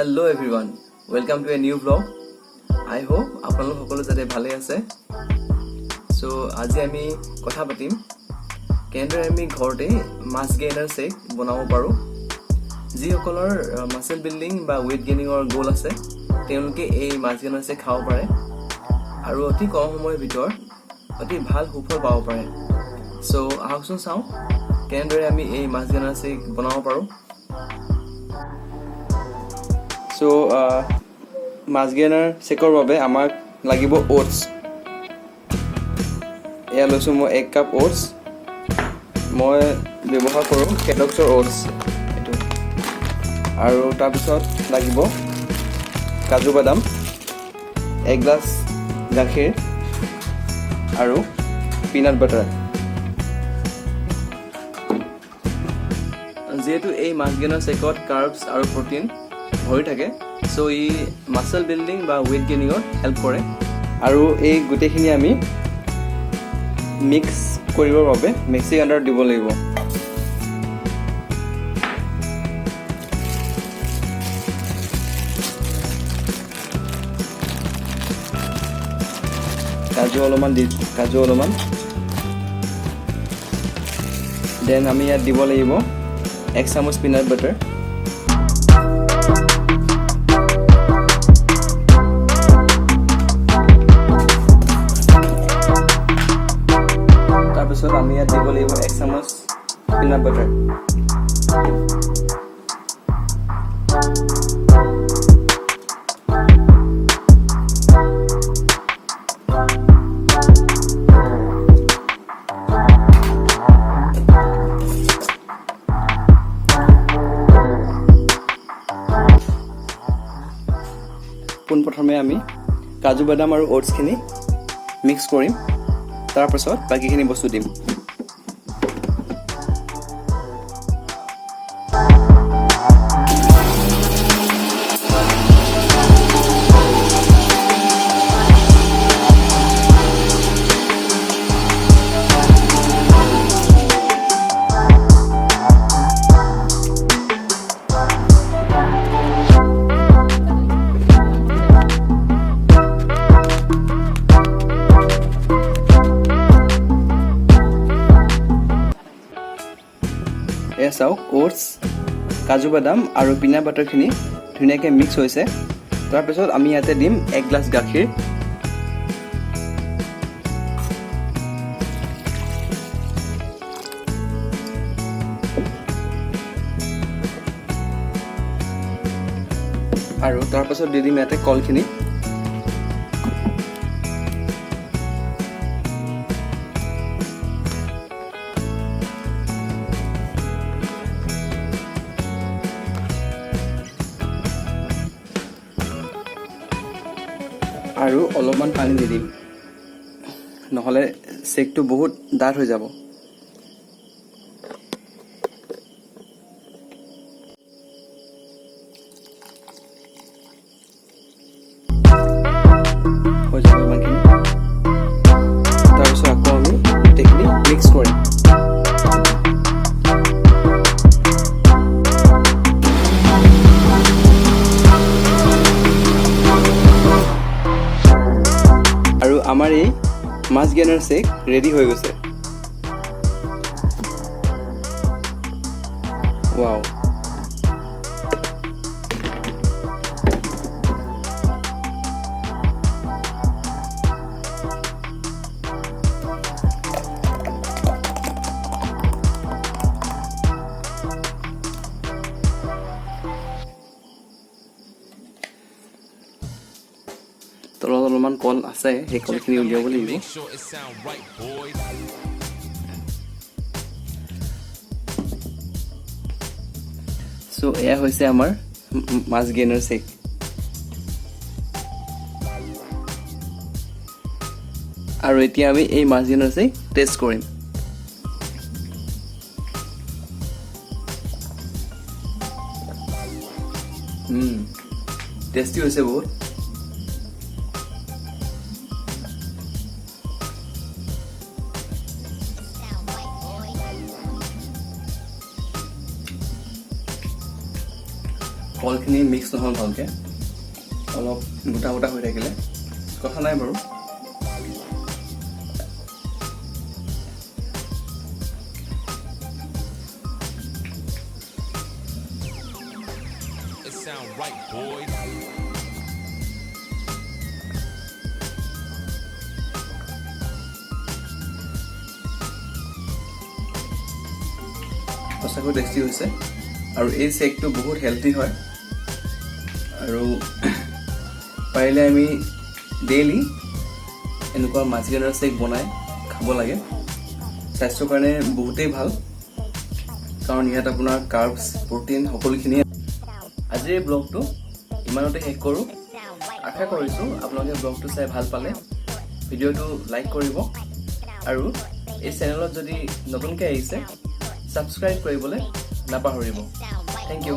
Hello everyone, welcome to a new vlog. I hope আপোনালোক সকলো যাতে ভালে আছে. So আজি আমি কথা পাতিম কেনেদৰে আমি ঘৰতে মাছ গেইনাৰ শেক বনাব পাৰো. যিসকলৰ মাসল বিল্ডিং বা ওয়েট গেইনিংৰ গোল আছে তেওঁলোকে এই মাছ গেইনাৰ শেক খাব পাৰে আৰু অতি কম সময়ৰ ভিতৰত অতি ভাল সুফল পাব পাৰে. So আহকচোন চাওঁ কেনেদৰে আমি এই মাছ গেইনাৰ শেক বনাব পাৰো. So মাছ গেইনাৰ শেকৰ বাবে আমাক লাগিব ওটছ. এয়া লৈছো মই 1 কাপ ওটছ. মই ব্যৱহাৰ কৰোঁ কেলগছৰ ওটছ এইটো. আৰু তাৰপিছত লাগিব কাজু বাদাম, 1 গ্লাছ গাখীৰ আৰু পিনাট বাটাৰ. যেহেতু এই মাছ গেইনাৰ শেকত কাৰ্বছ আৰু প্ৰটিন ভৰি থাকে, সো ই মাসল বিল্ডিং বা ওয়েট গেইনিঙত হেল্প কৰে. আৰু এই গোটেইখিনি আমি মিক্স কৰিবৰ বাবে মিক্সি গ্ৰাইণ্ডাৰত দিব লাগিব. কাজু অলপমান দেন আমি ইয়াত দিব লাগিব 1 চামুচ পিনাট বাটাৰ. তাৰপিছত আমি ইয়াত দিব লাগিব 1 চামুচ পিনাট বাটাৰ. পোনপ্ৰথমে আমি কাজু বাদাম আৰু ওটছখিনি মিক্স কৰিম. তাৰপিছত বাকীখিনি বস্তু দিম. এয়া চাওক, ওটছ, কাজু বাদাম আৰু পিনাট বাটাৰখিনি ধুনীয়াকৈ মিক্স হৈছে. তাৰপিছত আমি ইয়াতে দিম 1 গ্লাছ গাখীৰ. আৰু তাৰপাছত দি দিম ইয়াতে কলখিনি. আৰু অলপমান পানী দি দিম, নহ'লে শেকটো বহুত ডাঠ হৈ যাব. হৈ যাব ইমানখিনি. তাৰপিছত আকৌ আমি গোটেইখিনি মিক্স কৰিম. আৰু আমাৰ এই মাছ গেইনাৰ শেক ৰেডি হৈ গৈছে. ৱাও, তলত অলপমান কল আছে, সেই কলখিনি উলিয়াব লাগিব. সো এয়া হৈছে আমাৰ মাছ গেইনাৰ শেক. আৰু এতিয়া আমি এই মাছ গেইনাৰ শেক টেষ্ট কৰিম. টেষ্টি হৈছে বহুত. কলখিনি মিক্স নহ'ল ভালকৈ, অলপ গোটা গোটা হৈ থাকিলে কথা নাই বাৰু। সঁচাকৈ টেষ্টি হৈছে আৰু এই চেকটো বহুত হেল্থি হয় আৰু পাৰিলে আমি ডেইলি এনেকুৱা মাছ গেইনাৰ চেক বনাই খাব লাগে। স্বাস্থ্যৰ কাৰণে বহুতেই ভাল, কাৰণ ইয়াত আপোনাৰ কাৰ্বছ, প্ৰটিন সকলোখিনিয়ে। আজিৰ এই ব্লগটো ইমানতে শেষ কৰোঁ। আশা কৰিছোঁ আপোনালোকে ব্লগটো চাই ভাল পালে। ভিডিঅ'টো লাইক কৰিব আৰু এই চেনেলত যদি নতুনকৈ আহিছে ছাবস্ক্ৰাইব কৰিবলৈ নাপাহৰিব। Thank U.